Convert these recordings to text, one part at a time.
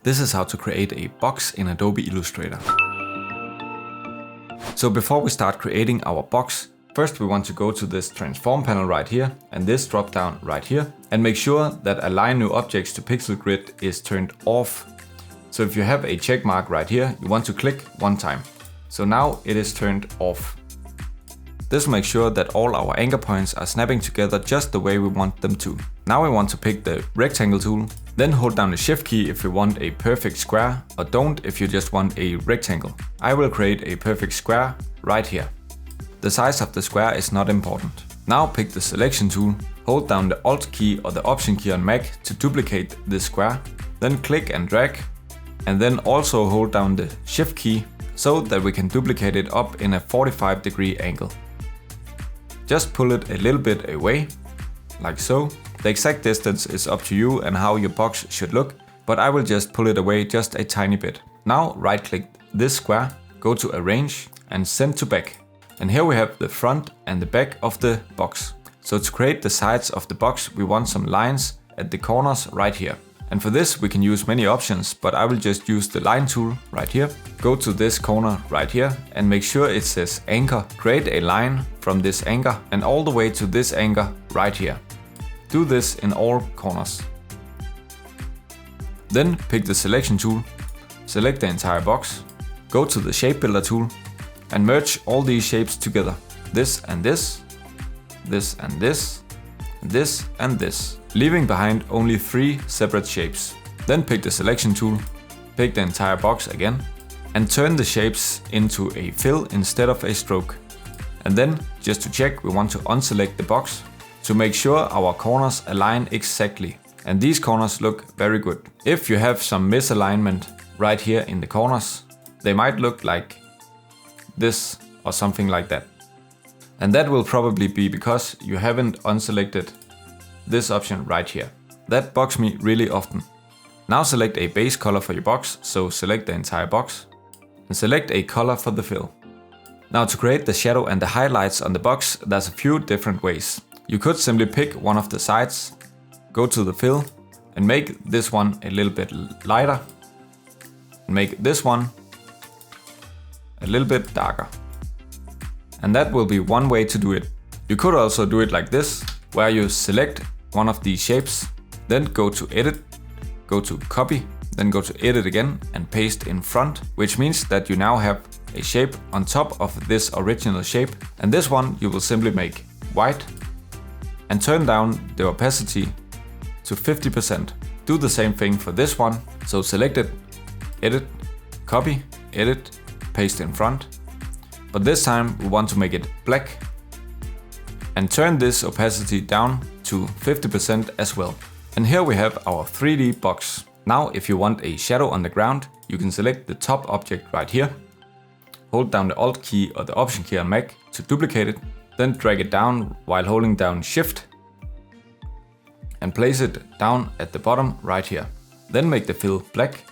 This is how to create a box in Adobe Illustrator. So before we start creating our box, first we want to go to this transform panel right here and this drop down right here and make sure that align new objects to pixel grid is turned off. So if you have a check mark right here, you want to click one time. So now it is turned off. This will make sure that all our anchor points are snapping together just the way we want them to. Now we want to pick the rectangle tool, then hold down the shift key if you want a perfect square, or don't if you just want a rectangle. I will create a perfect square right here. The size of the square is not important. Now pick the selection tool, hold down the Alt key or the Option key on Mac to duplicate this square, then click and drag, and then also hold down the shift key so that we can duplicate it up in a 45-degree angle. Just pull it a little bit away, like so. The exact distance is up to you and how your box should look, but I will just pull it away just a tiny bit. Now right click this square, go to Arrange and Send to Back. And here we have the front and the back of the box. So to create the sides of the box, we want some lines at the corners right here. And for this we can use many options, but I will just use the line tool right here. Go to this corner right here and make sure it says anchor. Create a line from this anchor and all the way to this anchor right here. Do this in all corners. Then pick the selection tool, select the entire box, go to the shape builder tool and merge all these shapes together. This and this, this and this, this and this, leaving behind only 3 separate shapes. Then pick the selection tool, pick the entire box again, and turn the shapes into a fill instead of a stroke. And then, just to check, we want to unselect the box to make sure our corners align exactly. And these corners look very good. If you have some misalignment right here in the corners, they might look like this or something like that. And that will probably be because you haven't unselected this option right here. That bugs me really often. Now select a base color for your box, so select the entire box and select a color for the fill. Now to create the shadow and the highlights on the box, there's a few different ways. You could simply pick one of the sides, go to the fill and make this one a little bit lighter and make this one a little bit darker. And that will be one way to do it. You could also do it like this, where you select one of these shapes, then go to edit, go to copy, then go to edit again and paste in front, which means that you now have a shape on top of this original shape. And this one you will simply make white and turn down the opacity to 50%. Do the same thing for this one. So select it, edit, copy, edit, paste in front. But this time we want to make it black and turn this opacity down to 50% as well. And here we have our 3D box. Now if you want a shadow on the ground, you can select the top object right here. Hold down the Alt key or the Option key on Mac to duplicate it. Then drag it down while holding down Shift and place it down at the bottom right here. Then make the fill black.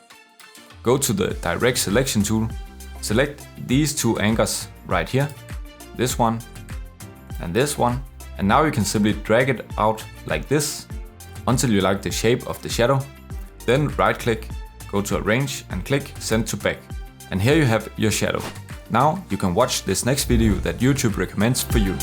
Go to the direct selection tool. Select these 2 anchors right here. This one and this one. And now you can simply drag it out like this until you like the shape of the shadow. Then right click, go to Arrange and click Send to Back. And here you have your shadow. Now you can watch this next video that YouTube recommends for you.